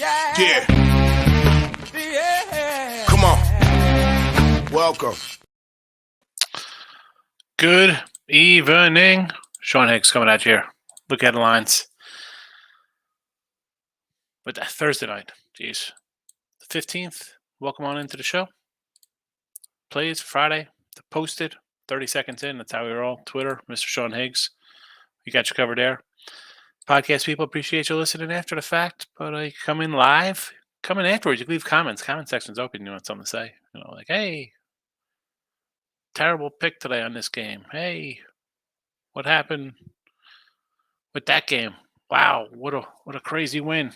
Yeah. Come on. Welcome. Good evening. Sean Higgs coming at you here. Look at the lines. But Thursday night, geez. The 15th, welcome on into the show. Plays Friday, posted, 30 seconds in. That's how we roll. Twitter, Mr. Sean Higgs. You got you covered there. Podcast people, appreciate you listening after the fact, but you come in live, come in afterwards. You can leave comments. Comment section's open. You want something to say. You know, like, hey, terrible pick today on this game. Hey, what happened with that game? Wow, what a crazy win.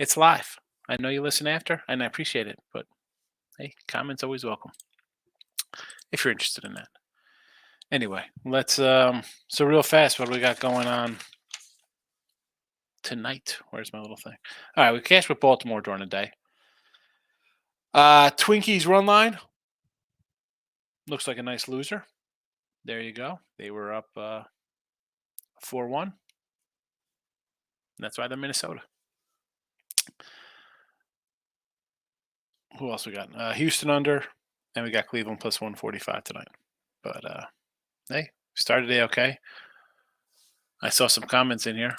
It's live. I know you listen after, and I appreciate it, but hey, comments always welcome if you're interested in that. Anyway, let's so real fast, what do we got going on tonight? Where's my little thing? All right, we cashed with Baltimore during the day. Twinkies run line looks like a nice loser. There you go. They were up 4-1. That's why they're Minnesota. Who else we got? Houston under, and we got Cleveland plus 145 tonight. But hey, started the day okay. I saw some comments in here.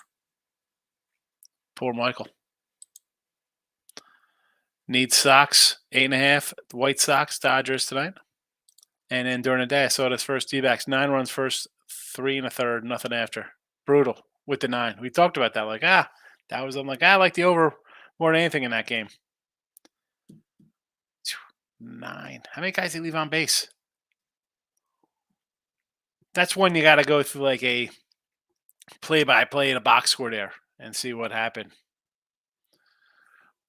Poor Michael. Needs Sox, 8.5. The White Sox, Dodgers tonight. And then during the day, I saw this first D-backs, 9 runs first, 3 1/3, nothing after. Brutal with the 9. We talked about that. Like, that was, I'm like, I like the over more than anything in that game. 9. How many guys did he leave on base? That's when you got to go through like a play-by-play in a box score there and see what happened.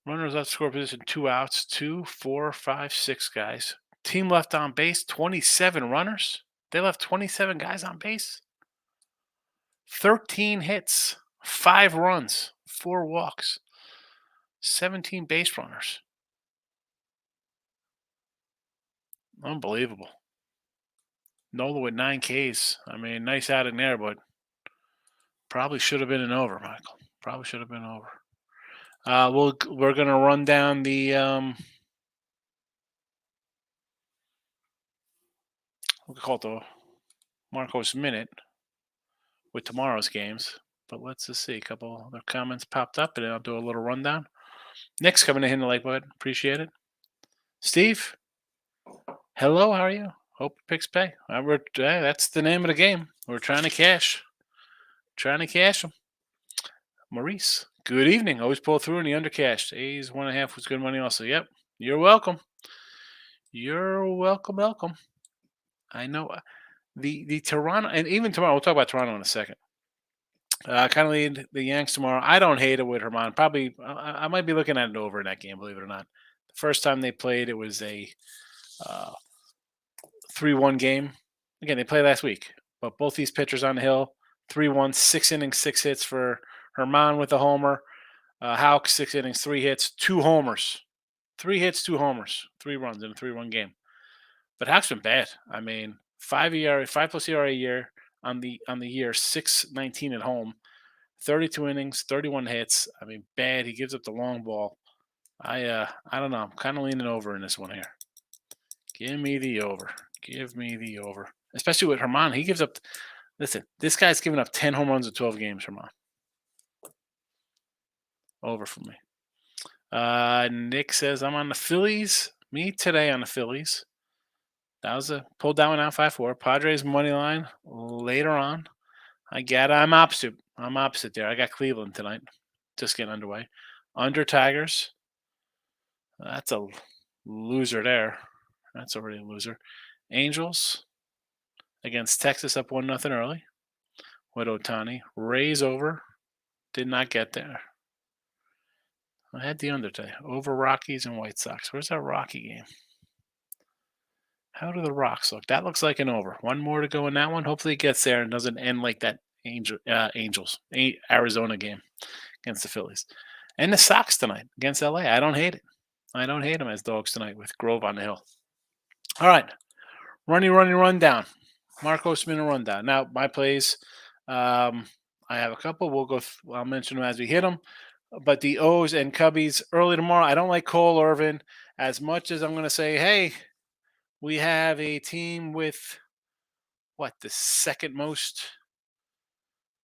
Runners left score position, 2 outs, 2, 4, 5, 6 guys. Team left on base, 27 runners. They left 27 guys on base. 13 hits, 5 runs, 4 walks, 17 base runners. Unbelievable. Nola with 9 Ks. I mean, nice outing there, but probably should have been an over, Michael. Probably should have been over. We're going to run down the we call it the Marcos Minute with tomorrow's games. But let's just see. A couple other comments popped up, and then I'll do a little rundown. Nick's coming in the Lakewood. Appreciate it. Steve, hello. How are you? Hope picks pay. That's the name of the game. We're trying to cash. Trying to cash them. Maurice, good evening. Always pull through in the undercash. A's 1.5 was good money also. Yep. You're welcome. You're welcome. I know the Toronto, and even tomorrow, we'll talk about Toronto in a second. Kind of lead the Yanks tomorrow. I don't hate it with Herman. Probably, I might be looking at it over in that game, believe it or not. The first time they played, it was a 3-1 game. Again, they played last week, but both these pitchers on the hill, 3-1, 6 innings, 6 hits for Herman with a homer. Houck, 6 innings, 3 hits, 2 homers. 3 hits, 2 homers, 3 runs in a 3-1 game. But Houck's been bad. I mean, 5+ ERA a year on the year, 6.19 at home, 32 innings, 31 hits. I mean, bad. He gives up the long ball. I don't know. I'm kind of leaning over in this one here. Give me the over. Especially with Herman. He gives up. Listen, this guy's given up 10 home runs in 12 games, Herman. Over for me. Nick says, I'm on the Phillies. Me today on the Phillies. That was pulled that one out 5-4. Padres money line later on. I'm opposite. I'm opposite there. I got Cleveland tonight. Just getting underway. Under Tigers. That's a loser there. That's already a loser. Angels against Texas up 1-0 early with Ohtani. Rays over. Did not get there. I had the under today. Over Rockies and White Sox. Where's that Rocky game? How do the Rocks look? That looks like an over. One more to go in that one. Hopefully it gets there and doesn't end like that Arizona game against the Phillies. And the Sox tonight against LA. I don't hate it. I don't hate them as dogs tonight with Grove on the hill. All right. Rundown. Marcos Minute rundown. Now, my plays, I have a couple. I'll mention them as we hit them. But the O's and Cubbies early tomorrow. I don't like Cole Irvin as much as I'm going to say, hey, we have a team with what, the second most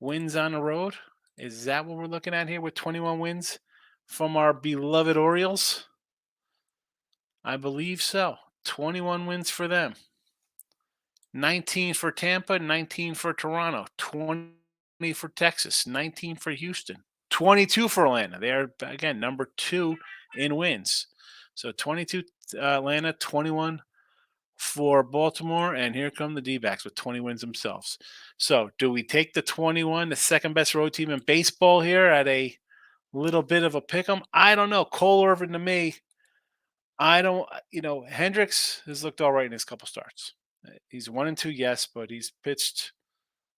wins on the road? Is that what we're looking at here with 21 wins from our beloved Orioles? I believe so. 21 wins for them. 19 for Tampa, 19 for Toronto, 20 for Texas, 19 for Houston, 22 for Atlanta. They are, again, number 2 in wins. So 22 Atlanta, 21 for Baltimore, and here come the D-backs with 20 wins themselves. So do we take the 21, the second best road team in baseball here at a little bit of a pick 'em? I don't know. Cole Irvin to me, I don't, Hendricks has looked all right in his couple starts. He's 1-2, yes, but he's pitched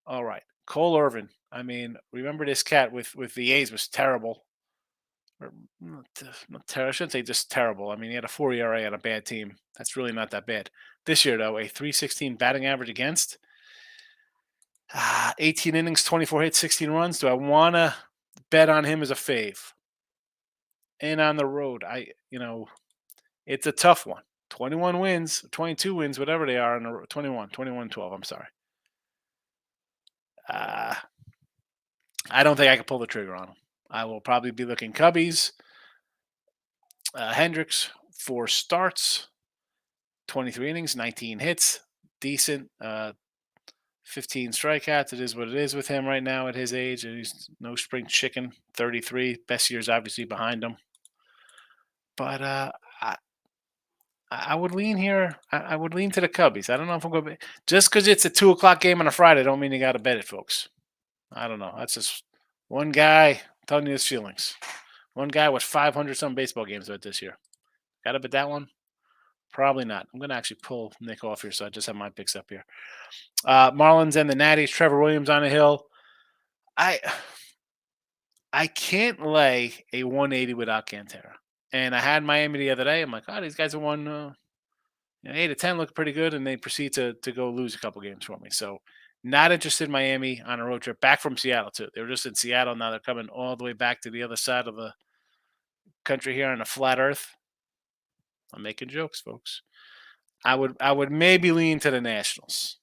all right. Cole Irvin, I mean, remember this cat with the A's was terrible. Or not terrible. I shouldn't say just terrible. I mean, he had a 4 ERA on a bad team. That's really not that bad. This year, though, a 3.16 batting average against, 18 innings, 24 hits, 16 runs. Do I want to bet on him as a fave? And on the road, it's a tough one. 21 wins, 22 wins, whatever they are, on the 21-12. I'm sorry. I don't think I can pull the trigger on him. I will probably be looking Cubbies. Hendricks, 4 starts, 23 innings, 19 hits, decent. 15 strikeouts. It is what it is with him right now at his age. He's no spring chicken. 33. Best years obviously behind him. But I would lean here. I would lean to the Cubbies. I don't know if I'm going to. Just because it's a 2 o'clock game on a Friday, don't mean you got to bet it, folks. I don't know. That's just one guy telling you his feelings. One guy with 500 some baseball games bet this year. Got to bet that one? Probably not. I'm going to actually pull Nick off here, so I just have my picks up here. Marlins and the Natties. Trevor Williams on the hill. I can't lay a 180 with Alcantara. And I had Miami the other day. I'm like, these guys have won 8 to 10, look pretty good, and they proceed to go lose a couple games for me. So not interested in Miami on a road trip back from Seattle too. They were just in Seattle. Now they're coming all the way back to the other side of the country here on a flat Earth. I'm making jokes, folks. I would maybe lean to the Nationals.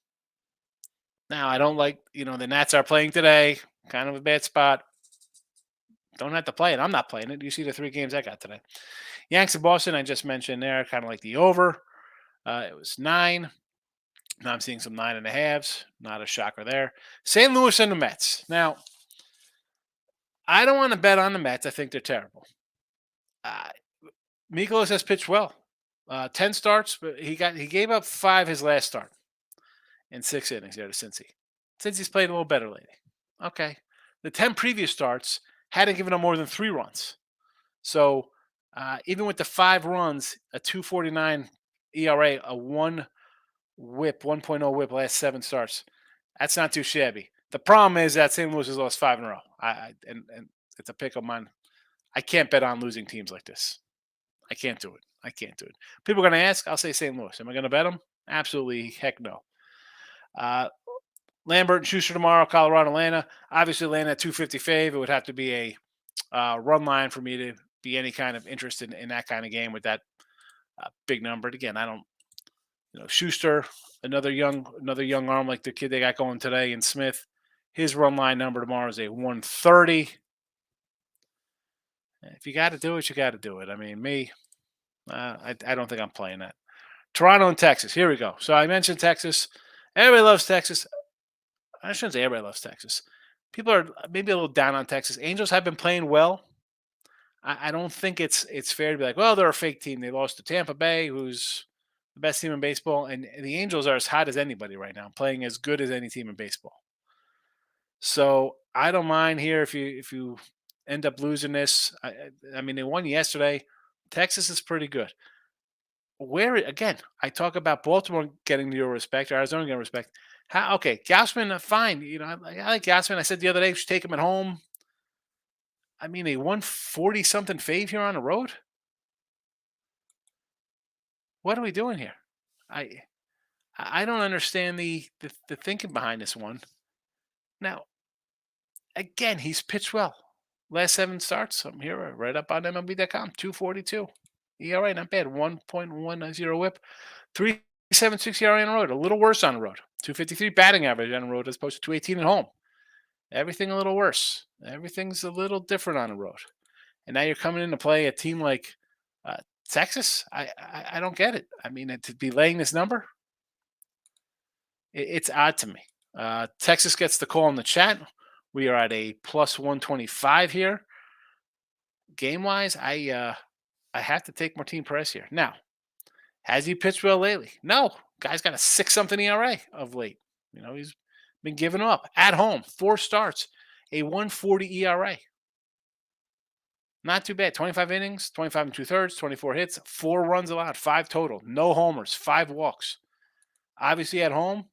Now I don't like the Nats are playing today. Kind of a bad spot. Don't have to play it. I'm not playing it. You see the 3 games I got today. Yanks of Boston, I just mentioned there, kind of like the over. It was 9. Now I'm seeing some 9.5s. Not a shocker there. St. Louis and the Mets. Now, I don't want to bet on the Mets. I think they're terrible. Mikolas has pitched well. 10 starts, but he gave up 5 his last start in 6 innings there to Cincy. Cincy's played a little better lately. Okay. The 10 previous starts hadn't given up more than 3 runs. So even with the 5 runs, a 2.49 ERA, a 1 whip, 1.0 whip last 7 starts, that's not too shabby. The problem is that St. Louis has lost 5 in a row. And it's a pick of mine. I can't bet on losing teams like this. I can't do it. People are going to ask. I'll say St. Louis. Am I going to bet them? Absolutely, heck no. Lambert and Schuster tomorrow, Colorado, Atlanta. Obviously, Atlanta at 250 fave. It would have to be a run line for me to be any kind of interest in that kind of game with that big number. But again, I don't. Schuster, another young arm like the kid they got going today, and Smith. His run line number tomorrow is a 130. If you got to do it, you got to do it. I mean, me, I don't think I'm playing that. Toronto and Texas. Here we go. So I mentioned Texas. Everybody loves Texas. I shouldn't say everybody loves Texas. People are maybe a little down on Texas. Angels have been playing well. I don't think it's fair to be like, well, they're a fake team. They lost to Tampa Bay, who's the best team in baseball, and the Angels are as hot as anybody right now, playing as good as any team in baseball. So I don't mind here if you end up losing this. I mean, they won yesterday. Texas is pretty good. Where again, I talk about Baltimore getting your respect, or Arizona getting respect. Okay, Gausman, fine. I like Gausman. I said the other day, we should take him at home. I mean, a 140 something fave here on the road. What are we doing here? I don't understand the thinking behind this one. Now, again, he's pitched well. Last 7 starts, I'm here right up on MLB.com. 2.42 ERA, not bad. 1.10 WHIP. 3.76 ERA on the road. A little worse on the road. 2.53 batting average on the road as opposed to 2.18 at home. Everything a little worse. Everything's a little different on the road. And now you're coming in to play a team like uh, Texas. I don't get it. I mean, to be laying this number, it's odd to me. Texas gets the call in the chat. We are at a plus 125 here. Game wise, I have to take Martin Perez here. Now, has he pitched well lately? No. Guy's got a 6-something ERA of late. He's been giving up at home. 4 starts, a 1.40 ERA. Not too bad. 25 innings, 25 and 2/3, 24 hits, 4 runs allowed, 5 total, no homers, 5 walks. Obviously at home,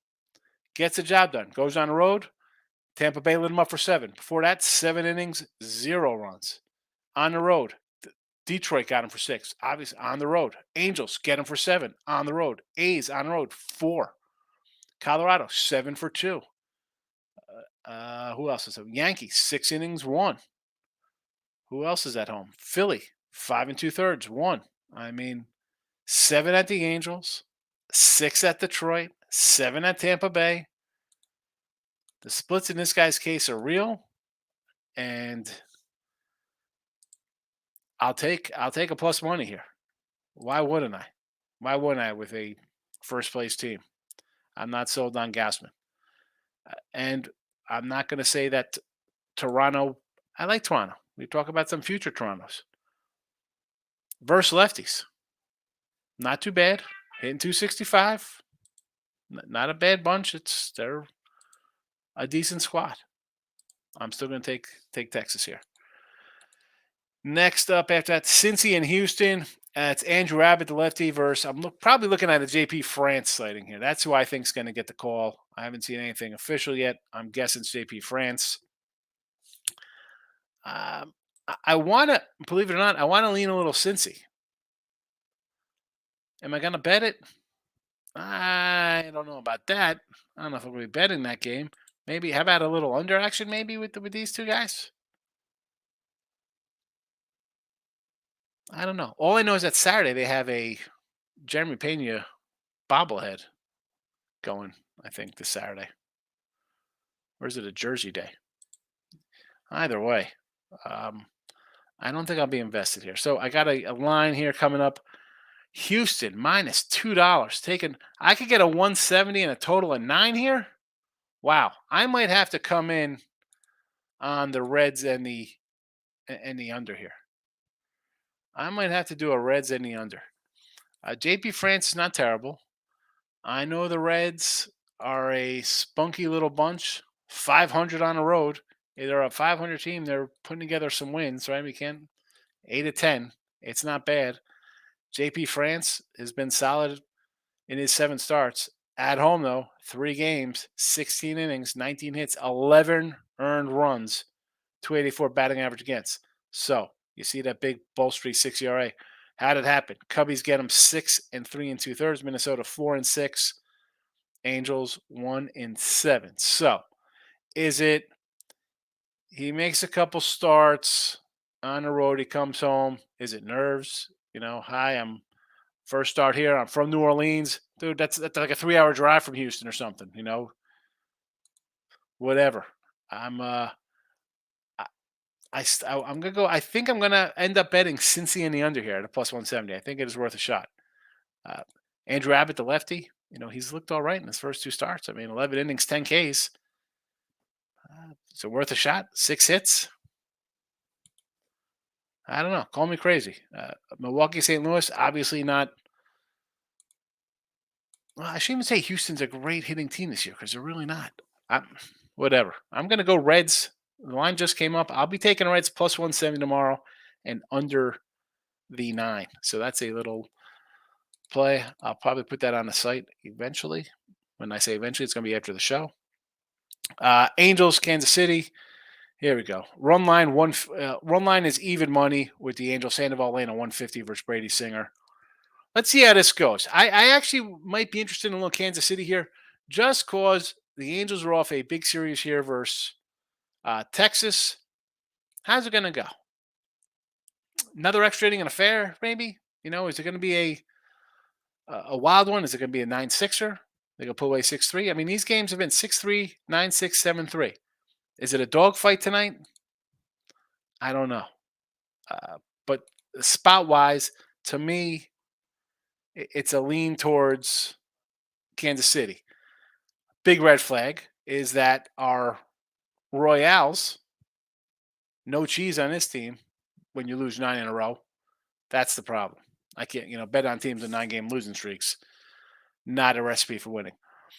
gets the job done. Goes on the road. Tampa Bay lit him up for 7. Before that, 7 innings, 0 runs. On the road, Detroit got him for 6. Obviously on the road. Angels get him for 7. On the road. A's on the road, 4. Colorado, 7 for 2. Who else is it? Yankees, 6 innings, 1. Who else is at home? Philly, 5 and 2/3, 1. I mean, 7 at the Angels, 6 at Detroit, 7 at Tampa Bay. The splits in this guy's case are real, and I'll take a plus money here. Why wouldn't I? Why wouldn't I with a first place team? I'm not sold on Gassman, and I'm not going to say that Toronto. I like Toronto. We talk about some future Torontos. Versus lefties. Not too bad. Hitting 265. Not a bad bunch. They're a decent squad. I'm still going to take Texas here. Next up after that, Cincy and Houston. It's Andrew Abbott, the lefty, versus I'm probably looking at a JP France sighting here. That's who I think is going to get the call. I haven't seen anything official yet. I'm guessing it's JP France. I want to, believe it or not, I want to lean a little Cincy. Am I going to bet it? I don't know about that. I don't know if I'm going to be betting that game. Maybe, how about a little under action maybe with these two guys? I don't know. All I know is that Saturday they have a Jeremy Pena bobblehead going, I think, this Saturday. Or is it a Jersey day? Either way, I don't think I'll be invested here. So I got a line here coming up. Houston minus $2. I could get a 170 and a total of 9 here. Wow, I might have to come in on the Reds and the under here. I might have to do a Reds and the under. JP France is not terrible. I know the Reds are a spunky little bunch. 500 on the road. They're a 500 team. They're putting together some wins, right? We can't 8 of 10. It's not bad. JP France has been solid in his 7 starts. At home, though, 3 games, 16 innings, 19 hits, 11 earned runs, 284 batting average against. So you see that big Bull Street 6 ERA. How did it happen? Cubbies get them 6 and 3 2/3. Minnesota 4 and 6. Angels 1 and 7. So is it he makes a couple starts on the road, he comes home? Is it nerves? Hi, I'm first start here. I'm from New Orleans. Dude, that's like a 3-hour drive from Houston or something, Whatever. I'm I'm gonna go. I think I'm gonna end up betting Cincy in the under here at a plus 170. I think it is worth a shot. Andrew Abbott, the lefty, he's looked all right in his first 2 starts. I mean, 11 innings, 10 Ks. So worth a shot. 6 hits. I don't know. Call me crazy. Milwaukee, St. Louis, obviously not. Well, I shouldn't even say Houston's a great hitting team this year because they're really not. Whatever. I'm going to go Reds. The line just came up. I'll be taking Reds plus 170 tomorrow and under the 9. So that's a little play. I'll probably put that on the site eventually. When I say eventually, it's going to be after the show. Angels, Kansas City. Here we go. Run line is even money with the Angels. Sandoval Lane 150 versus Brady Singer. Let's see how this goes. I actually might be interested in a little Kansas City here, just because the Angels are off a big series here versus Texas. How's it going to go? Another extra inning and a fair, maybe? Is it going to be a wild one? Is it going to be a 9-6er? They go pull away 6-3. I mean, these games have been 6-3, 9-6, 7-3. Is it a dogfight tonight? I don't know. But spot wise, to me, it's a lean towards Kansas City. Big red flag is that our Royals, no cheese on this team when you lose 9 in a row. That's the problem. I can't, bet on teams with 9-game losing streaks. Not a recipe for winning.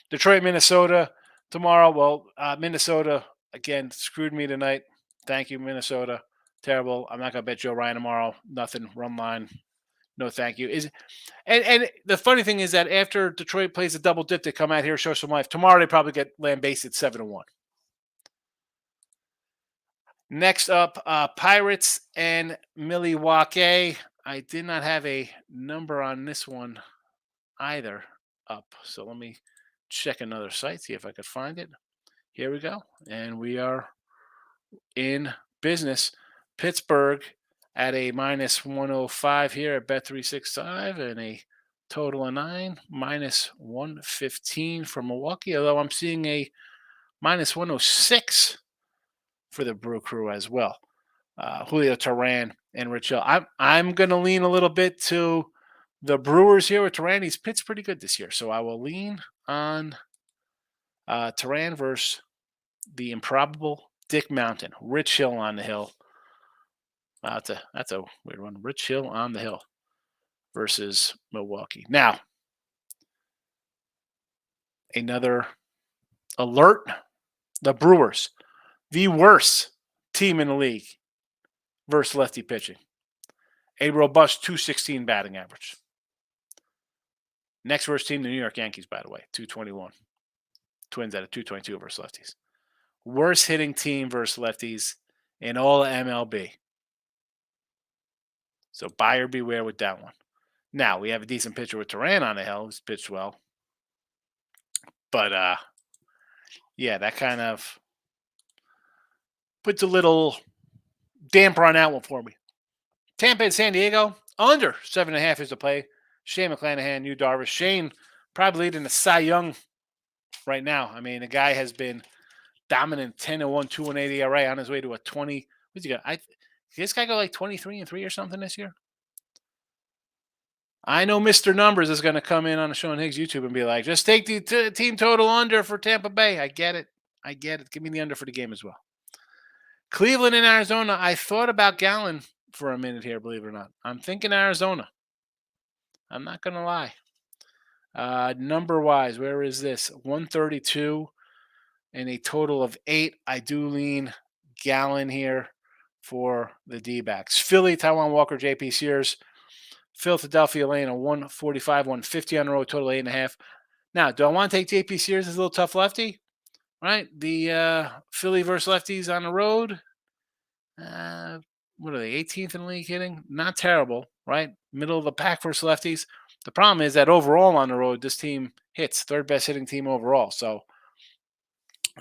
Detroit, Minnesota tomorrow. Well, Minnesota, again, screwed me tonight. Thank you, Minnesota. Terrible. I'm not going to bet Joe Ryan tomorrow. Nothing. Run line. No, thank you. And the funny thing is that after Detroit plays a double dip, they come out here, show some life. Tomorrow, they probably get lambasted 7-1. Next up, Pirates and Milwaukee. I did not have a number on this one either up. So let me check another site, see if I could find it. Here we go. And we are in business. Pittsburgh at a minus 105 here at Bet365 and a total of 9, minus 115 for Milwaukee, although I'm seeing a minus 106 for the Brew Crew as well. Julio Teheran and Rich Hill. I'm going to lean a little bit to the Brewers here with Teheran. He's pitched pretty good this year, so I will lean on Teheran versus the improbable Dick Mountain. Rich Hill on the hill. Wow, that's a weird one. Rich Hill on the hill versus Milwaukee. Now, another alert. The Brewers, the worst team in the league versus lefty pitching. A robust 216 batting average. Next worst team, the New York Yankees, by the way, 221. Twins at a 222 versus lefties. Worst hitting team versus lefties in all MLB. So buyer beware with that one. Now, we have a decent pitcher with Teheran on the hill who's pitched well. But, yeah, that kind of puts a little damper on that one for me. Tampa and San Diego, under 7.5 is the play. Shane McClanahan, Yu Darvish. Shane probably leading the Cy Young right now. I mean, the guy has been dominant, 10-1, 2.18 ERA on his way to a 20. What's he got? Did this guy go like 23-3 or something this year? I know Mr. Numbers is going to come in on the Sean Higgs YouTube and be like, just take the team total under for Tampa Bay. I get it. Give me the under for the game as well. Cleveland and Arizona. I thought about Gallen for a minute here, believe it or not. I'm thinking Arizona. I'm not going to lie. Number-wise, where is this? 132 and a total of 8. I do lean Gallen here for the D-backs. Philly, Taiwan Walker, JP Sears. Philadelphia Lane, a 145, 150 on the road, total 8.5. Now, do I want to take JP Sears as a little tough lefty? Right? The Philly versus lefties on the road. What are they, 18th in the league hitting? Not terrible, right? Middle of the pack versus lefties. The problem is that overall on the road, this team hits third best hitting team overall. So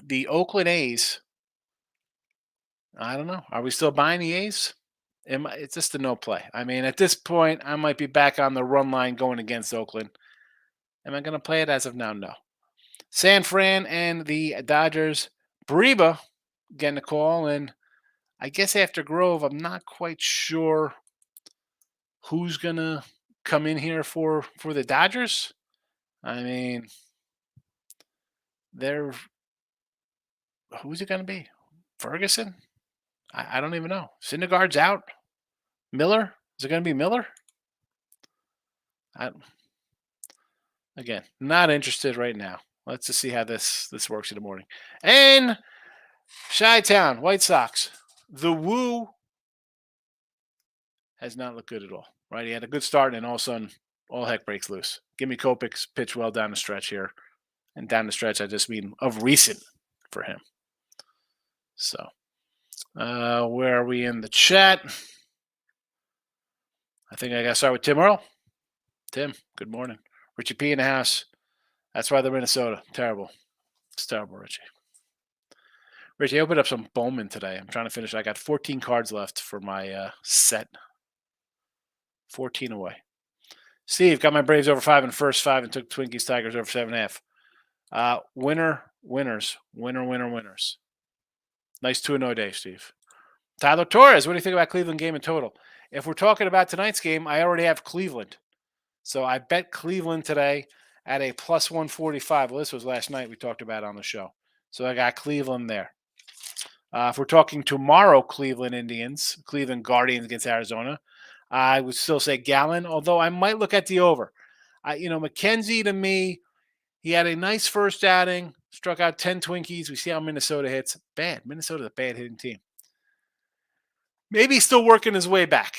the Oakland A's, I don't know. Are we still buying the A's? It's just a no play. I mean, at this point, I might be back on the run line going against Oakland. Am I going to play it as of now? No. San Fran and the Dodgers. Briba getting a call, and I guess after Grove, I'm not quite sure who's going to come in here for the Dodgers. I mean, who's it going to be? Ferguson? I don't even know. Syndergaard's out. Miller? Is it going to be Miller? Again, not interested right now. Let's just see how this works in the morning. And Chi-Town, White Sox. The Woo has not looked good at all, right? He had a good start, and all of a sudden, all heck breaks loose. Give me Kopech's pitch well down the stretch here. And down the stretch, I just mean of recent for him. So, where are we in the chat? I think I got to start with Tim Earl. Tim, good morning. Richie P in the house. That's why they're Minnesota. Terrible. It's terrible, Richie. Rich, I opened up some Bowman today. I'm trying to finish. I got 14 cards left for my set. 14 away. Steve got my Braves over 5 in first 5 and took Twinkies Tigers over 7.5. Winners. Nice 2-0 day, Steve. Tyler Torres, what do you think about Cleveland game in total? If we're talking about tonight's game, I already have Cleveland. So I bet Cleveland today at a plus 145. Well, this was last night we talked about on the show. So I got Cleveland there. If we're talking tomorrow, Cleveland Guardians against Arizona, I would still say Gallen, although I might look at the over. McKenzie to me, he had a nice first outing, struck out 10 Twinkies. We see how Minnesota hits. Bad. Minnesota's a bad hitting team. Maybe he's still working his way back.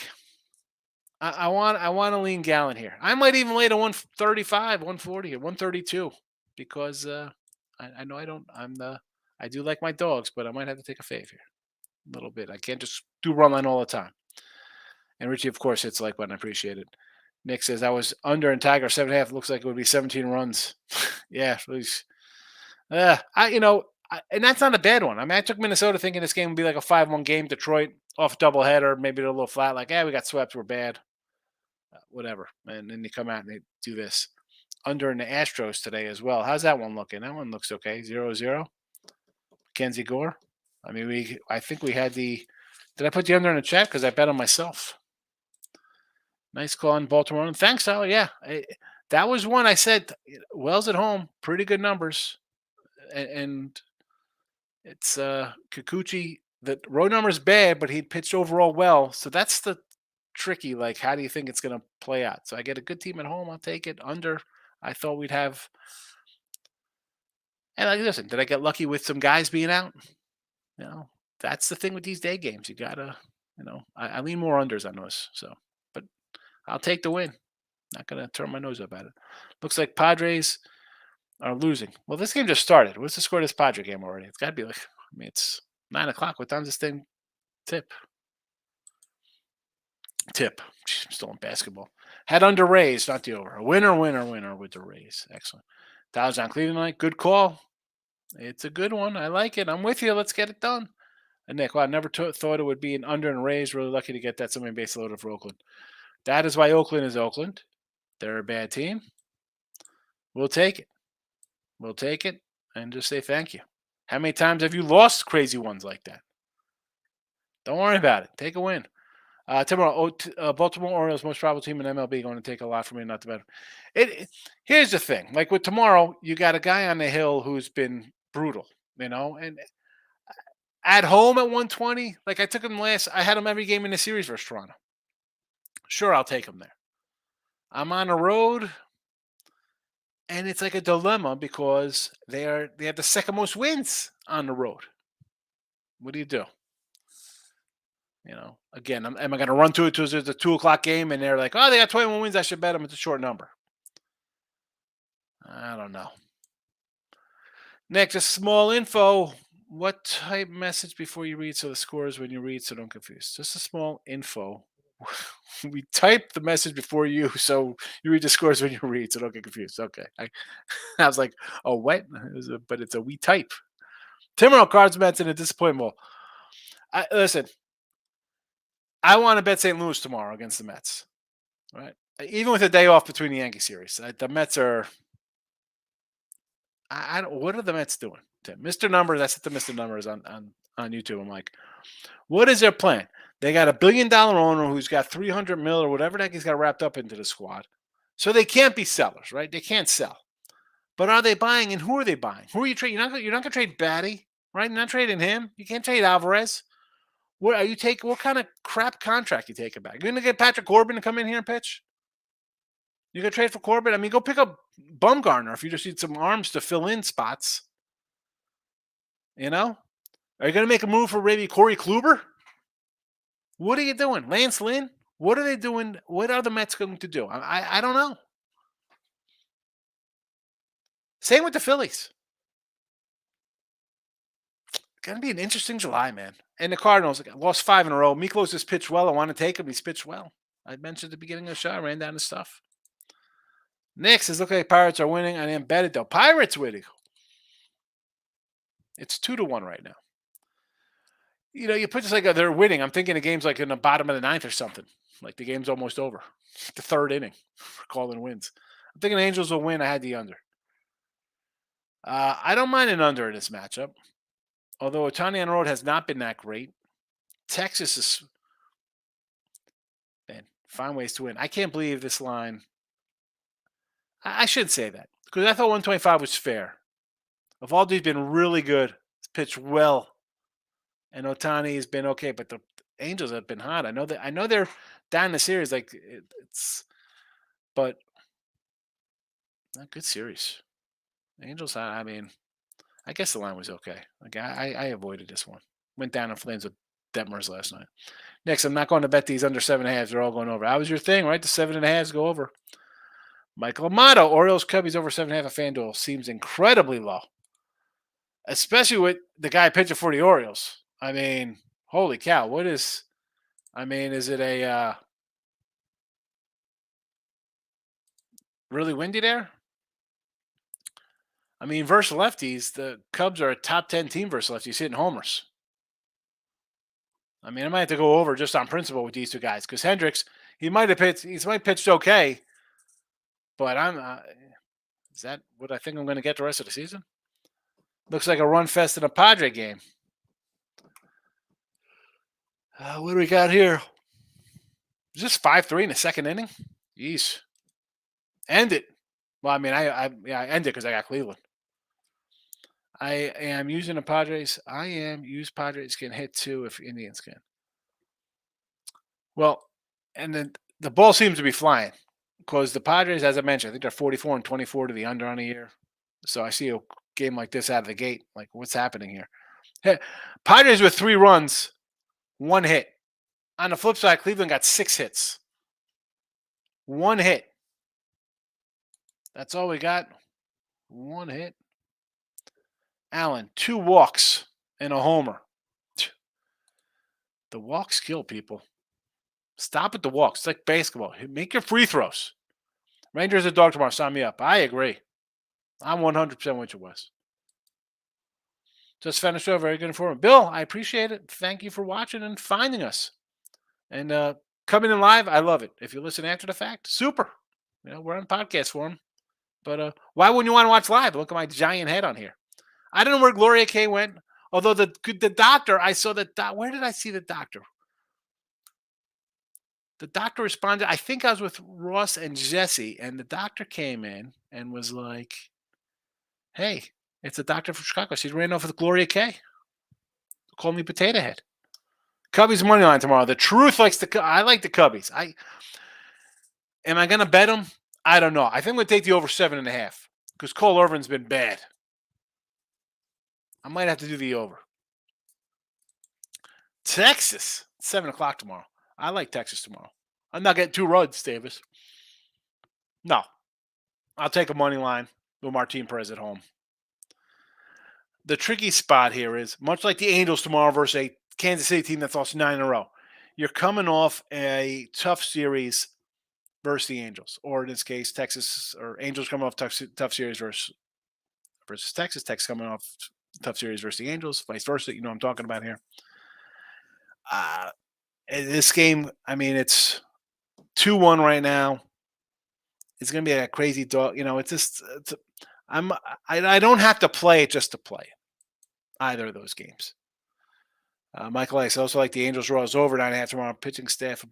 I want to lean Gallen here. I might even lay to 135, 140, or 132 because I know I do like my dogs, but I might have to take a fave here a little bit. I can't just do run line all the time. And Richie, of course, hits like button. I appreciate it. Nick says I was under in Tiger 7.5. Looks like it would be 17 runs. Yeah, please. And that's not a bad one. I mean, I took Minnesota thinking this game would be like a 5-1 game. Detroit off doubleheader, maybe a little flat. Like, we got swept. We're bad. Whatever. And then they come out and they do this. Under in the Astros today as well. How's that one looking? That one looks okay. 0-0. Mackenzie Gore. I mean, I think we had the. Did I put the under in the chat? Because I bet on myself. Nice call on Baltimore. And thanks, Al. Yeah. That was one I said. Wells at home. Pretty good numbers. And it's Kikuchi. The road number is bad, but he pitched overall well. So that's the tricky. Like, how do you think it's going to play out? So I get a good team at home. I'll take it. Under. I thought we'd have. And listen, did I get lucky with some guys being out? That's the thing with these day games. You gotta, I lean more unders on those. So, but I'll take the win. Not gonna turn my nose up at it. Looks like Padres are losing. Well, this game just started. What's the score of this Padre game already? It's got to be like, it's 9:00. What time's this thing tip? Tip. I'm still in basketball. Had under Rays, not the over. A winner with the Rays. Excellent. Dodgers on Cleveland night. Good call. It's a good one. I like it. I'm with you. Let's get it done. And Nick, I never thought it would be an under and Rays. Really lucky to get that somebody base loaded for Oakland. That is why Oakland is Oakland. They're a bad team. We'll take it. We'll take it and just say thank you. How many times have you lost crazy ones like that? Don't worry about it. Take a win. Baltimore Orioles, most probable team in MLB, going to take a lot from me, not the better. Here's the thing. Like with tomorrow, you got a guy on the hill who's been brutal, and at home at 120, like I took him I had him every game in the series versus Toronto. Sure, I'll take him there. I'm on the road, and it's like a dilemma because they have the second most wins on the road. What do you do? Again, am I going to run to it because it's a 2:00 game and they're like, oh, they got 21 wins. I should bet them. It's a short number. I don't know. Next, just small info. What type message before you read so the scores when you read so don't confuse? Just a small info. We type the message before you so you read the scores when you read so don't get confused. Okay. I was like, oh, what? But it's a we type. Timberwolves cards Mets in a disappointment. Listen. I want to bet St. Louis tomorrow against the Mets, right? Even with a day off between the Yankee series, the Mets are. I don't. What are the Mets doing? Mr. Numbers. I said to Mr. Numbers on YouTube. I'm like, what is their plan? They got $1 billion owner who's got 300 mil or whatever the heck he's got wrapped up into the squad, so they can't be sellers, right? They can't sell. But are they buying? And who are they buying? Who are you trading? You're not going to trade Batty, right? You're not trading him. You can't trade Alvarez. What are you taking? What kind of crap contract you taking back? You're going to get Patrick Corbin to come in here and pitch? You're going to trade for Corbin? I mean, go pick up Bumgarner if you just need some arms to fill in spots. Are you going to make a move for maybe Corey Kluber? What are you doing? Lance Lynn? What are they doing? What are the Mets going to do? I don't know. Same with the Phillies. Going to be an interesting July, man. And the Cardinals lost 5 in a row. Miklos has pitched well. I want to take him. He's pitched well. I mentioned at the beginning of the show. I ran down the stuff. Nick says, look like Pirates are winning. I am betted, though. Pirates winning. It's 2-1 right now. You put this like they're winning. I'm thinking the game's like in the bottom of the ninth or something. Like the game's almost over. The third inning for calling wins. I'm thinking the Angels will win. I had the under. I don't mind an under in this matchup. Although Otani on the road has not been that great. Texas is, man, find ways to win. I can't believe this line. I should say that because I thought 125 was fair. Evaldi's been really good. He's pitched well, and Otani has been okay. But the Angels have been hot. I know that. I know they're down the series. Like but not good series. Angels. I mean, I guess the line was okay. Like I avoided this one. Went down in flames with Detmers last night. Next, I'm not going to bet these under 7.5. They're all going over. How was your thing, right? The 7.5s go over. Michael Amato, Orioles Cubbies over 7.5 at FanDuel seems incredibly low, especially with the guy pitching for the Orioles. I mean, holy cow! What is? I mean, is it a really windy there? I mean, versus lefties, the Cubs are a top 10 team versus lefties hitting homers. I mean, I might have to go over just on principle with these two guys because Hendricks, he might have pitched okay, but is that what I think I'm going to get the rest of the season? Looks like a run fest in a Padre game. What do we got here? Is this 5-3 in the second inning? Jeez. End it. Well, I mean, I end it because I got Cleveland. I am using the Padres. Padres can hit too if Indians can. Well, and then the ball seems to be flying because the Padres, as I mentioned, I think they're 44-24 to the under on the year. So I see a game like this out of the gate. Like, what's happening here? Hey, Padres with 3 runs, 1 hit. On the flip side, Cleveland got 6 hits. 1 hit. That's all we got. 1 hit. Allen, 2 walks and a homer. The walks kill people. Stop at the walks. It's like basketball. Make your free throws. Rangers are dog tomorrow. Sign me up. I agree. I'm 100% with you, Wes. Just finished show. Very good informative. Bill, I appreciate it. Thank you for watching and finding us. And coming in live, I love it. If you listen after the fact, super. We're on podcast form. But why wouldn't you want to watch live? Look at my giant head on here. I don't know where Gloria K went. Although the doctor, I saw that. Where did I see the doctor? The doctor responded. I think I was with Ross and Jesse, and the doctor came in and was like, "Hey, it's a doctor from Chicago. She ran off with Gloria K. Call me Potato Head." Cubbies money line tomorrow. The truth likes the. I like the Cubbies. Am I going to bet them? I don't know. I think I'm going to take the over 7.5 because Cole Irvin's been bad. I might have to do the over. Texas, 7:00 tomorrow. I like Texas tomorrow. I'm not getting 2 runs, Davis. No. I'll take a money line with Martin Perez at home. The tricky spot here is, much like the Angels tomorrow versus a Kansas City team that's lost 9 in a row, you're coming off a tough series versus the Angels. Or in this case, Texas or Angels coming off tough series versus Texas. Texas coming off tough series versus the Angels, vice versa. You know what I'm talking about here. This game, I mean, it's 2-1 right now. It's going to be a crazy dog. It's just I don't have to play it just to play either of those games. Michael Ice, I also like the Angels Royals over 9.5 tomorrow. Pitching staff.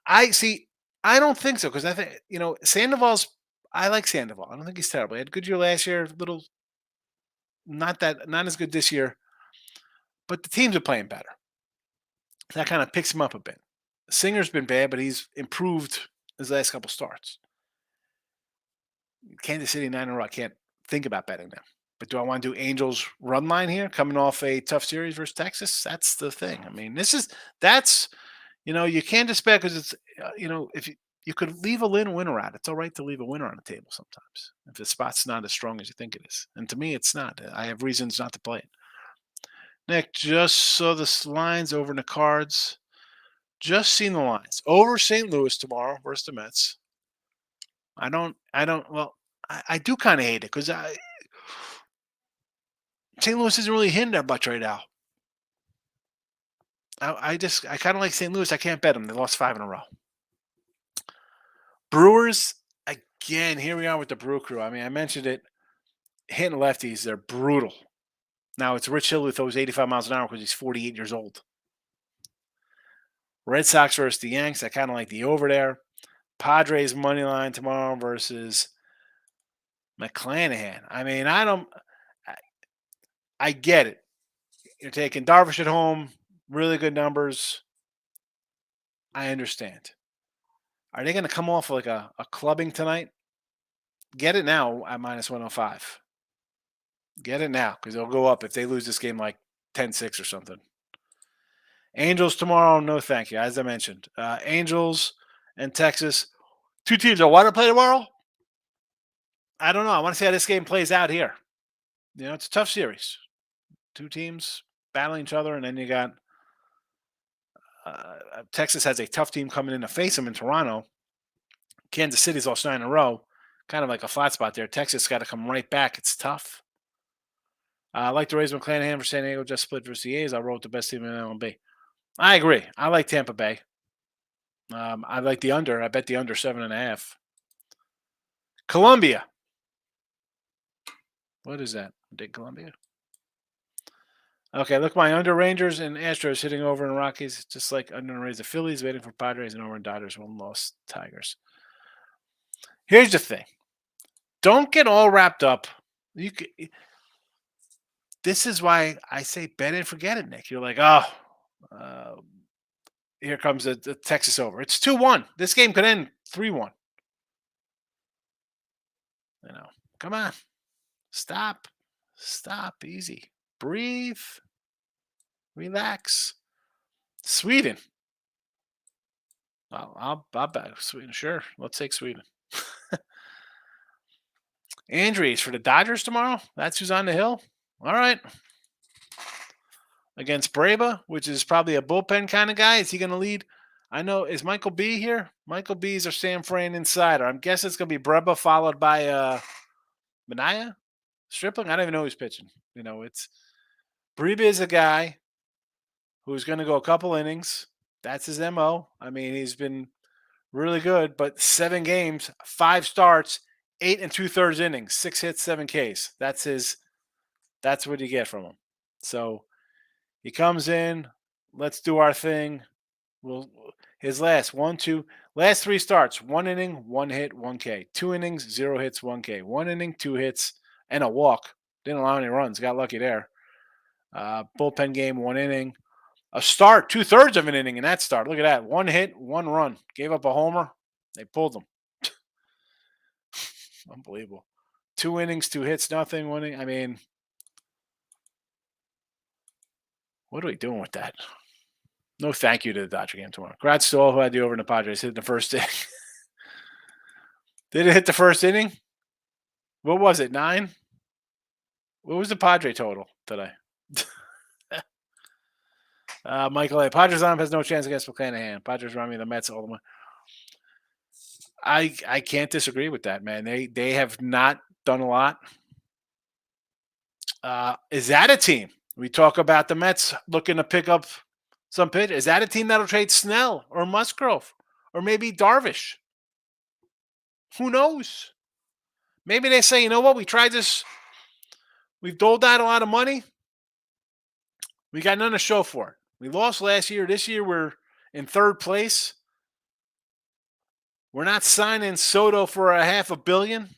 I see. I don't think so because I think Sandoval's. I like Sandoval. I don't think he's terrible. He had a good year last year. Not as good this year. But the teams are playing better. That kind of picks him up a bit. Singer's been bad, but he's improved his last couple starts. Kansas City 9 in a row. I can't think about betting them. But do I want to do Angels run line here, coming off a tough series versus Texas? That's the thing. I mean, you can't just bet because it's, if you could leave a winner out. It's all right to leave a winner on the table sometimes if the spot's not as strong as you think it is. And to me, it's not. I have reasons not to play it. Nick, just saw the lines over in the cards. Just seen the lines. Over St. Louis tomorrow versus the Mets. I do kind of hate it because St. Louis isn't really hitting that much right now. I kind of like St. Louis. I can't bet them. They lost 5 in a row. Brewers, again, here we are with the Brew Crew. I mean, I mentioned it. Hitting lefties, they're brutal. Now, it's Rich Hill who throws 85 miles an hour because he's 48 years old. Red Sox versus the Yanks. I kind of like the over there. Padres money line tomorrow versus McClanahan. I mean, I, I get it. You're taking Darvish at home, really good numbers. I understand. Are they going to come off like a clubbing tonight? Get it now at minus 105. Get it now because they'll go up if they lose this game like 10-6 or something. Angels tomorrow, no thank you. As I mentioned, Angels and Texas, 2 teams that want to play tomorrow. I don't know. I want to see how this game plays out here. You know, it's a tough series. 2 teams battling each other, and then you got Texas has a tough team coming in to face them in Toronto. Kansas City's lost 9 in a row. Kind of like a flat spot there. Texas got to come right back. It's tough. I like to raise McClanahan for San Diego. Just split versus the A's. I wrote the best team in MLB. I agree. I like Tampa Bay. I like the under. I bet the under 7.5. Columbia. What is that? Did Columbia? Okay, look, my under Rangers and Astros hitting over in Rockies, just like under and raise the Phillies, waiting for Padres and over in Dodgers, 1 loss Tigers. Here's the thing. Don't get all wrapped up. This is why I say bet and forget it, Nick. You're like, here comes the Texas over. It's 2-1. This game could end 3-1. You know, come on. Stop. Easy. Breathe. Relax. Sweden. I'll bet Sweden. Sure. Let's take Sweden. Injuries for the Dodgers tomorrow. That's who's on the hill. All right. Against Braba, which is probably a bullpen kind of guy. Is he going to lead? I know. Is Michael B here? Michael B is our Sam Fran insider. I'm guessing it's going to be Braba followed by Mania? Stripling? I don't even know who's pitching. You know, it's Breba is a guy who's going to go a couple innings. That's his MO. I mean, he's been really good, but 7 games, 5 starts, 8 2/3 innings, 6 hits, 7 Ks. That's what you get from him. So he comes in, let's do our thing. His last 3 starts, 1 inning, 1 hit, 1 K. 2 innings, 0 hits, 1 K. 1 inning, 2 hits, and a walk. Didn't allow any runs. Got lucky there. Bullpen game, 1 inning. A start, 2/3 of an inning in that start. Look at that. 1 hit, 1 run. Gave up a homer. They pulled him. Unbelievable. 2 innings, 2 hits, nothing. 1 inning. I mean, what are we doing with that? No thank you to the Dodger game tomorrow. Congrats to all who had the over in the Padres hit the first inning. Did it hit the first inning? What was it, 9? What was the Padre total today? Michael A. Padres on has no chance against McClanahan. Padres run me the Mets all the way. I can't disagree with that, man. They have not done a lot. Is that a team? We talk about the Mets looking to pick up some pitch. Is that a team that'll trade Snell or Musgrove or maybe Darvish? Who knows? Maybe they say, you know what? We tried this. We've doled out a lot of money. We got nothing to show for it. We lost last year. This year we're in 3rd place. We're not signing Soto for a $500 million.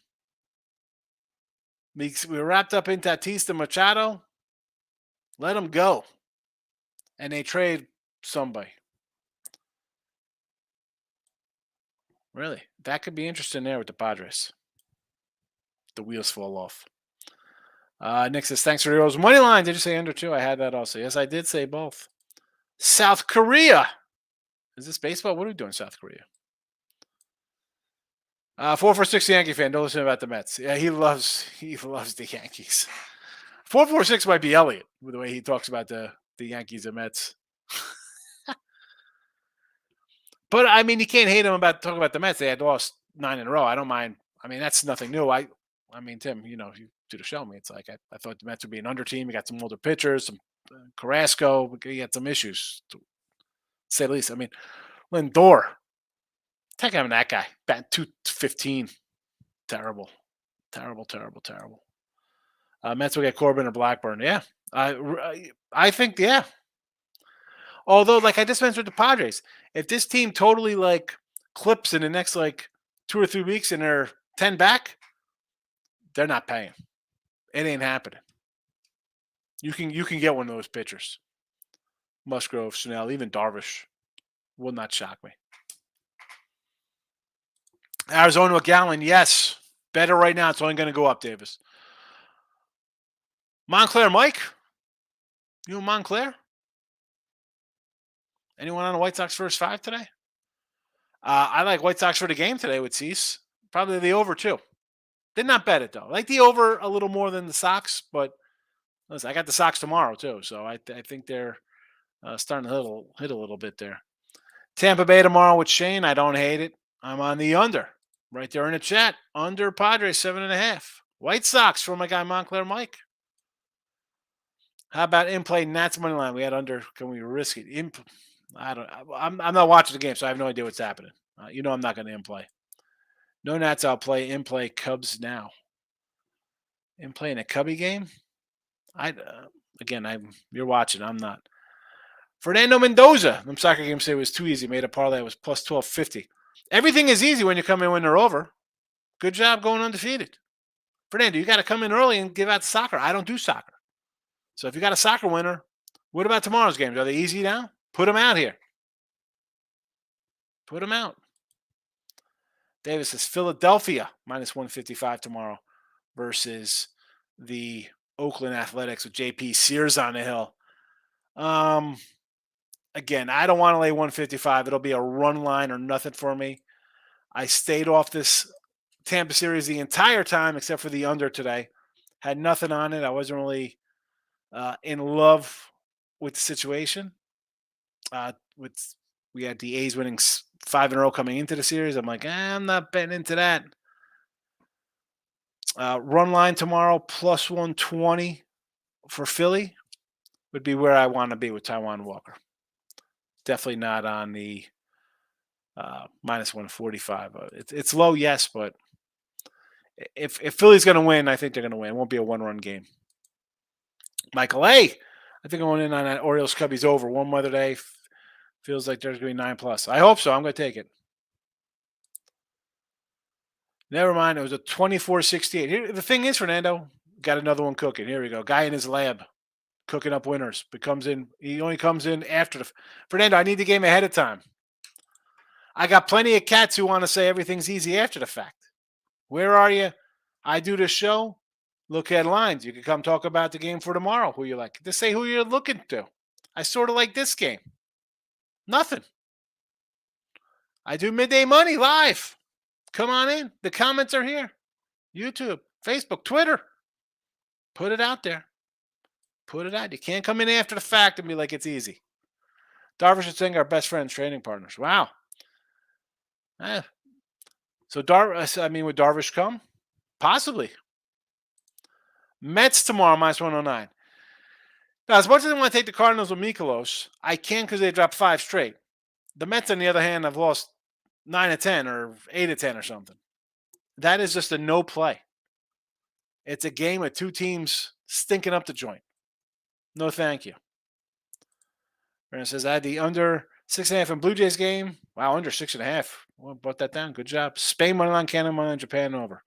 We're wrapped up in Tatis Machado. Let them go. And they trade somebody. Really? That could be interesting there with the Padres. The wheels fall off. Nick says, thanks for the Rose. Money line. Did you say under 2? I had that also. Yes, I did say both. South Korea. Is this baseball? What are we doing in South Korea? 446 Yankee fan. Don't listen about the Mets. Yeah, he loves the Yankees. 446 might be Elliott with the way he talks about the Yankees and Mets. But I mean, you can't hate him talking about the Mets. They had lost 9 in a row. I don't mind. I mean, that's nothing new. I mean, Tim, you know, you do the show me. It's like I thought the Mets would be an under team. You got some older pitchers, some Carrasco. You got some issues. say the least. I mean, Lindor, take him that guy. Bat 215. Terrible. Terrible, terrible, terrible. Mets will get Corbin or Blackburn. Yeah. I think, yeah. Although, like I just mentioned with the Padres, if this team totally like clips in the next like 2 or 3 weeks and they're 10 back, they're not paying. It ain't happening. You can get one of those pitchers. Musgrove, Snell, even Darvish will not shock me. Arizona with Gallen, yes. Better right now. It's only going to go up, Davis. Montclair, Mike? You in Montclair? Anyone on the White Sox first five today? I like White Sox for the game today with Cease. Probably the over, too. Did not bet it, though. I like the over a little more than the Sox, but listen, I got the Sox tomorrow, too, so I think they're starting to hit a little bit there. Tampa Bay tomorrow with Shane. I don't hate it. I'm on the under. Right there in the chat. Under Padres, 7.5. White Sox for my guy Montclair Mike. How about in play Nats money line? We had under. Can we risk it? I'm not watching the game, so I have no idea what's happening. I'm not going to in play. No Nats. I'll play in play Cubs now. In play in a Cubby game. You're watching. I'm not. Fernando Mendoza. Them soccer games say it was too easy. Made a parlay. It was plus 1250. Everything is easy when you come in when they're over. Good job going undefeated. Fernando, you got to come in early and give out soccer. I don't do soccer. So if you got a soccer winner, what about tomorrow's games? Are they easy now? Put them out here. Put them out. Davis says Philadelphia minus 155 tomorrow versus the Oakland Athletics with JP Sears on the hill. Again, I don't want to lay 155. It'll be a run line or nothing for me. I stayed off this Tampa series the entire time except for the under today. Had nothing on it. I wasn't really in love with the situation. We had the A's winning 5 in a row coming into the series. I'm like, I'm not betting into that. Run line tomorrow plus 120 for Philly would be where I want to be with Taijuan Walker. Definitely not on the minus 145. It's low, yes, but if Philly's going to win, I think they're going to win. It won't be a one-run game. Michael A. I think I'm going in on that Orioles Cubbies over. One weather day. Feels like there's going to be 9+. I hope so. I'm going to take it. Never mind. It was a 24-68. Here, the thing is, Fernando, got another one cooking. Here we go. Guy in his lab cooking up winners. He only comes in after the. Fernando, I need the game ahead of time. I got plenty of cats who want to say everything's easy after the fact. Where are you? I do the show. Look headlines. You can come talk about the game for tomorrow. Who you like? Just say who you're looking to. I sort of like this game. Nothing. I do midday money live. Come on in. The comments are here. YouTube, Facebook, Twitter. Put it out there. Put it out. You can't come in after the fact and be like it's easy. Darvish and Singh are best friends, training partners. Wow. So would Darvish come? Possibly. Mets tomorrow, minus 109. Now, as much as I want to take the Cardinals with Mikolos, I can because they dropped 5 straight. The Mets, on the other hand, have lost 9 of 10 or 8 of 10 or something. That is just a no play. It's a game with 2 teams stinking up the joint. No, thank you. Brandon says, I had the under 6.5 in Blue Jays game. Wow, under 6.5. Well, brought that down. Good job. Spain money line, Canada money line, Japan over.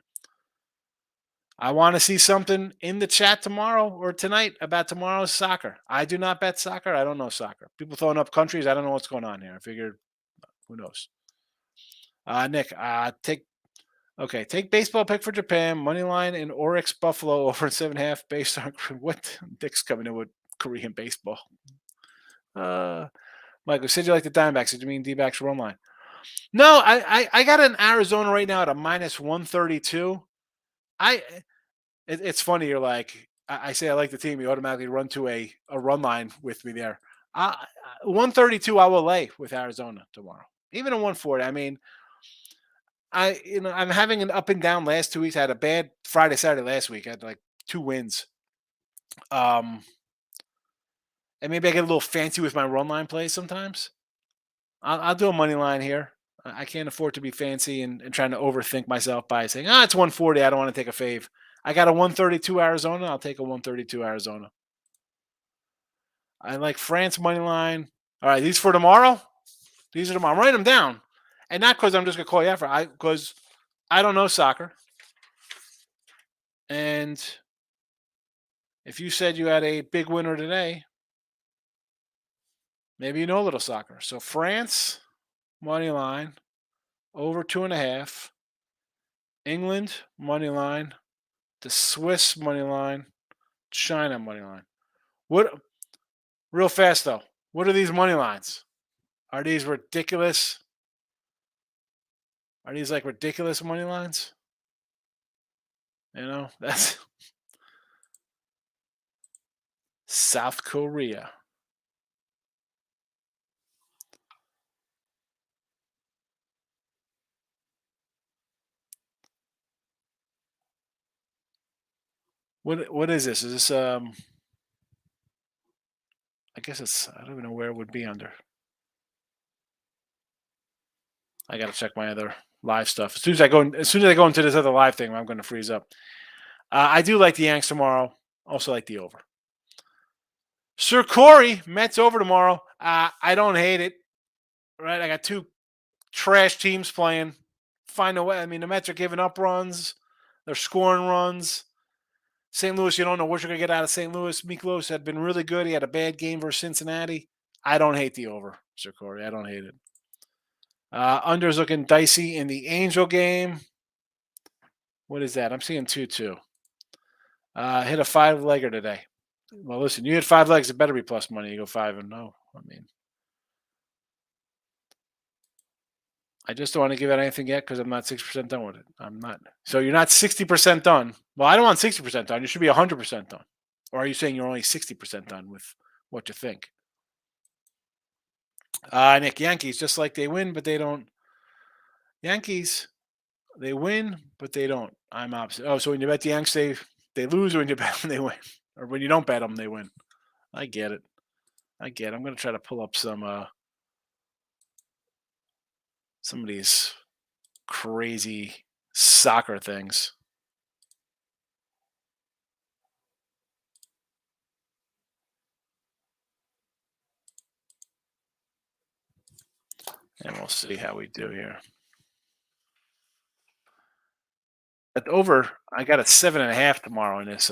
I want to see something in the chat tomorrow or tonight about tomorrow's soccer. I do not bet soccer. I don't know soccer. People throwing up countries. I don't know what's going on here. I figured, who knows? Nick, take baseball pick for Japan. Money line in Oryx Buffalo over 7.5 based on what Nick's coming in with Korean baseball. Michael, said you like the Diamondbacks. Did you mean D-backs run line? No, I got an Arizona right now at a minus 132. It's funny. You're like, I say I like the team. You automatically run to a run line with me there. 132 I will lay with Arizona tomorrow. Even a 140. I mean, I'm having an up and down last 2 weeks. I had a bad Friday, Saturday last week. I had like 2 wins. And maybe I get a little fancy with my run line plays sometimes. I'll do a money line here. I can't afford to be fancy and trying to overthink myself by saying, it's 140. I don't want to take a fave. I got a 132 Arizona. I'll take a 132 Arizona. I like France money line. All right, these for tomorrow. These are tomorrow. Write them down, and not because I'm just gonna call you after. Because I don't know soccer, and if you said you had a big winner today, maybe you know a little soccer. So France money line over 2.5. England money line. The Swiss money line. China money line. What? Real fast though. What are these money lines? Are these ridiculous? Are these like ridiculous money lines? That's South Korea. What is this? Is this I guess I don't even know where it would be under. I gotta check my other live stuff. As soon as I go into this other live thing, I'm gonna freeze up. I do like the Yanks tomorrow. Also like the over. Sir Corey, Mets over tomorrow. I don't hate it. Right, I got two trash teams playing. Find a way. I mean, the Mets are giving up runs. They're scoring runs. St. Louis, you don't know what you're going to get out of St. Louis. Miklos had been really good. He had a bad game versus Cincinnati. I don't hate the over, Sir Corey. I don't hate it. Under's looking dicey in the Angel game. What is that? I'm seeing 2-2. Hit a 5-legger today. Well, listen, you hit 5 legs, it better be plus money. You go 5-0. I mean, I just don't want to give out anything yet because I'm not 60% done with it. I'm not. So you're not 60% done. Well, I don't want 60% done. You should be 100% done. Or are you saying you're only 60% done with what you think? Nick, Yankees, just like they win, but they don't. Yankees, they win, but they don't. I'm opposite. Oh, so when you bet the Yankees, they lose, or when you bet them, they win. Or when you don't bet them, they win. I get it. I'm going to try to pull up some of these crazy soccer things. And we'll see how we do here. At over, I got a 7.5 tomorrow in this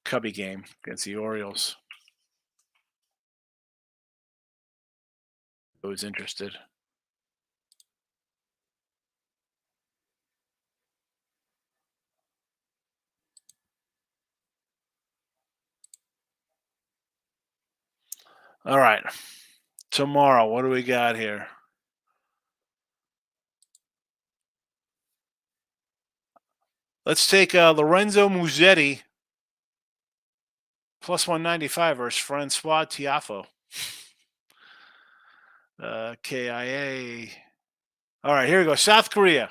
Cubby game against the Orioles. I was interested. All right. Tomorrow, what do we got here? Let's take Lorenzo Musetti plus 195 versus Francois Tiafo. KIA. All right, here we go. South Korea.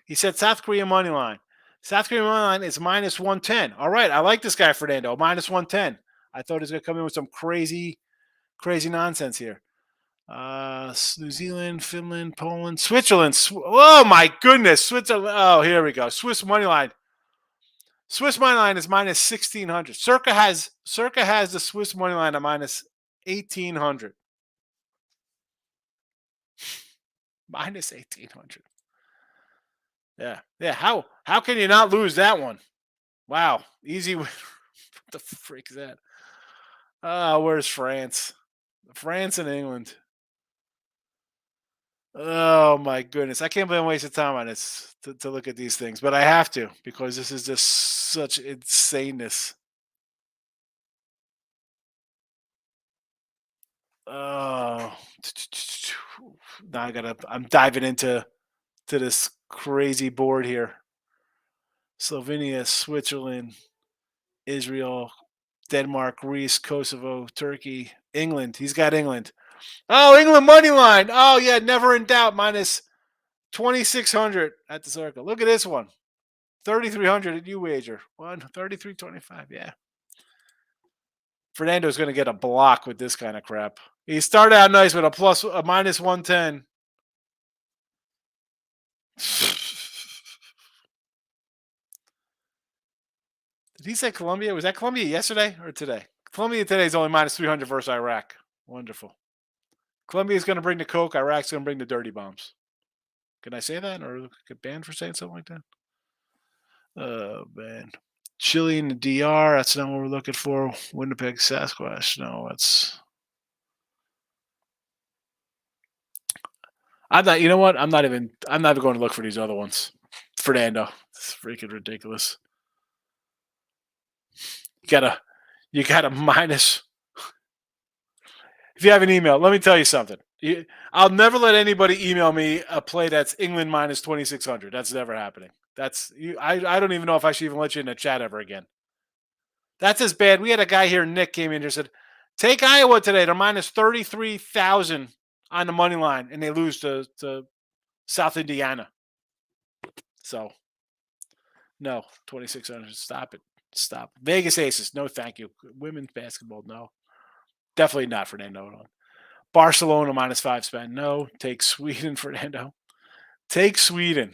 He said South Korea money line. South Korea money line is minus 110. All right, I like this guy, Fernando. Minus 110. I thought he was going to come in with some crazy nonsense here. New Zealand, Finland, Poland, Switzerland. Oh my goodness, Switzerland. Oh, here we go. Swiss money line. Swiss money line is minus 1,600. Circa has the Swiss money line at minus 1,800. Minus 1,800. Yeah. How can you not lose that one? Wow, easy. What the freak is that? Where's France? France and England. Oh my goodness. I can't believe I'm wasting time on this to look at these things, but I have to because this is just such insaneness. Oh, now I'm diving into this crazy board here. Slovenia, Switzerland, Israel, Denmark, Greece, Kosovo, Turkey, England. He's got England. Oh, England money line. Oh yeah, never in doubt. Minus 2,600 at the circle. Look at this one. 3,300 at you wager. 33.25. Yeah. Fernando's going to get a block with this kind of crap. He started out nice with a minus 110. Did he say Colombia? Was that Colombia yesterday or today? Colombia today is only minus 300 versus Iraq. Wonderful. Colombia's going to bring the coke. Iraq's going to bring the dirty bombs. Can I say that or get banned for saying something like that? Oh, man. Chile and the DR. That's not what we're looking for. Winnipeg, Sasquatch. No, it's. I'm not. You know what? I'm not even going to look for these other ones. Fernando. It's freaking ridiculous. You got a minus. If you have an email, let me tell you something. I'll never let anybody email me a play that's England minus 2,600. That's never happening. That's you. I don't even know if I should even let you in the chat ever again. That's as bad. We had a guy here, Nick, came in here and said, take Iowa today. They're minus 33,000 on the money line, and they lose to South Indiana. So, no, 2,600. Stop it. Stop. Vegas Aces. No, thank you. Women's basketball. No. Definitely not Fernando. Barcelona minus 5 spend. No. Take Sweden, Fernando. Take Sweden.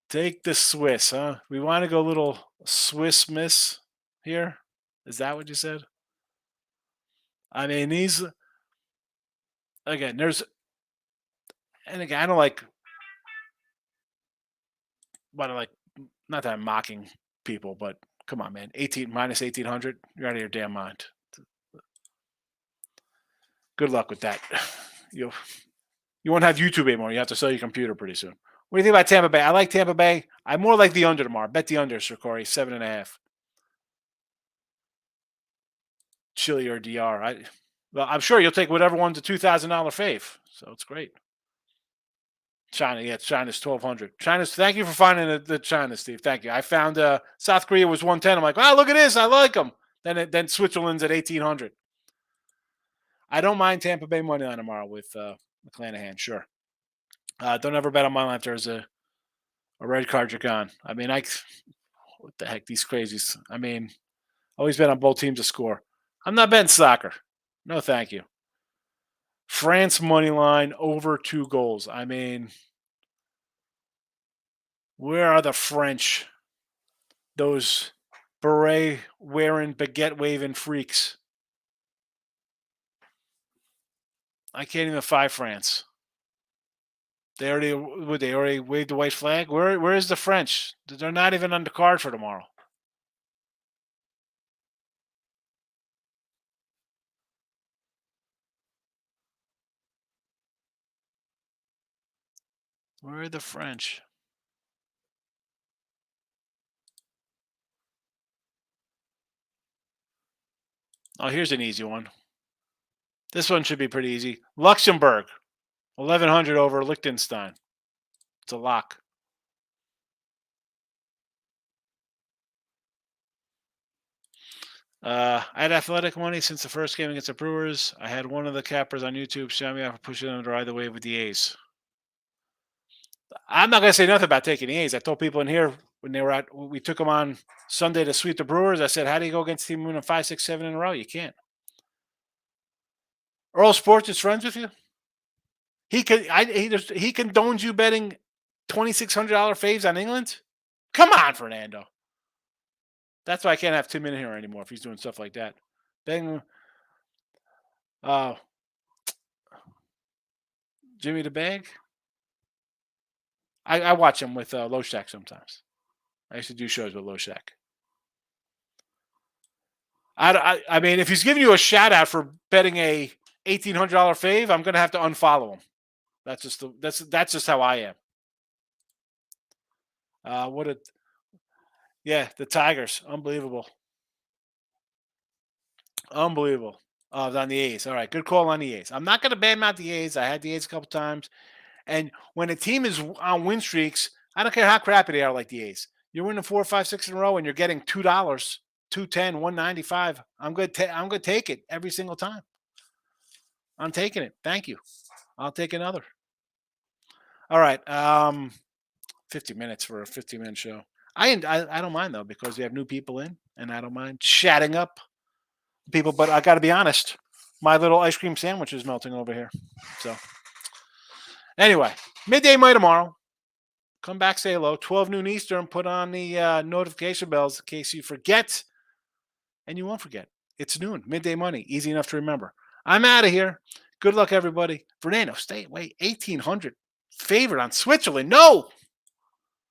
Take the Swiss, huh? We want to go a little Swiss miss here. Is that what you said? I mean, these again. And again, I don't like. But I like. Not that I'm mocking people, but come on, man. 18 minus 1,800. You're out of your damn mind. Good luck with that. You won't have YouTube anymore. You have to sell your computer pretty soon. What do you think about Tampa Bay? I like Tampa Bay. I more like the under tomorrow. Bet the under, Sir Corey, 7.5. Chile or DR. Well, I'm sure you'll take whatever one's a $2,000 fave. So it's great. China, yeah, China's 1,200. China's. Thank you for finding the China, Steve. Thank you. I found South Korea was 110. I'm like, wow, look at this. I like them. Then Switzerland's at 1,800. I don't mind Tampa Bay money line tomorrow with McClanahan. Sure. Don't ever bet on my line if there's a red card. You're gone. I mean, what the heck? These crazies. I mean, always bet on both teams to score. I'm not betting soccer. No, thank you. France money line over 2 goals. I mean, where are the French? Those beret wearing, baguette waving freaks. I can't even find France. They already waved the white flag. Where is the French? They're not even on the card for tomorrow. Where are the French? Oh, here's an easy one. This one should be pretty easy. Luxembourg, 1,100 over Liechtenstein. It's a lock. I had athletic money since the first game against the Brewers. I had one of the cappers on YouTube show me off for pushing them to ride the wave with the A's. I'm not going to say nothing about taking the A's. I told people in here when we took them on Sunday to sweep the Brewers. I said, how do you go against Team winning 5, 6, 7 in a row? You can't. Earl Sports is friends with you. He condones you betting $2,600 faves on England. Come on, Fernando. That's why I can't have Tim in here anymore if he's doing stuff like that. Betting, Jimmy the Bag. I watch him with Low Shack sometimes. I used to do shows with Low Shack. I mean, if he's giving you a shout out for betting a $1,800 fave, I'm going to have to unfollow him. That's just how I am. The Tigers, unbelievable. Unbelievable. On the A's. All right, good call on the A's. I'm not going to badmouth the A's. I had the A's a couple times. And when a team is on win streaks, I don't care how crappy they are like the A's. You're winning 4, 5, 6 in a row and you're getting $2, $2.10, $1.95. I'm good to take it every single time. I'm taking it. Thank you. I'll take another. All right. 50 minutes for a 50-minute show. I don't mind, though, because we have new people in, and I don't mind chatting up people. But I got to be honest, my little ice cream sandwich is melting over here. So anyway, midday money tomorrow. Come back, say hello. 12 noon Eastern. Put on the notification bells in case you forget. And you won't forget. It's noon. Midday money. Easy enough to remember. I'm out of here. Good luck, everybody. Fernando, stay away. 1,800. Favorite on Switzerland. No.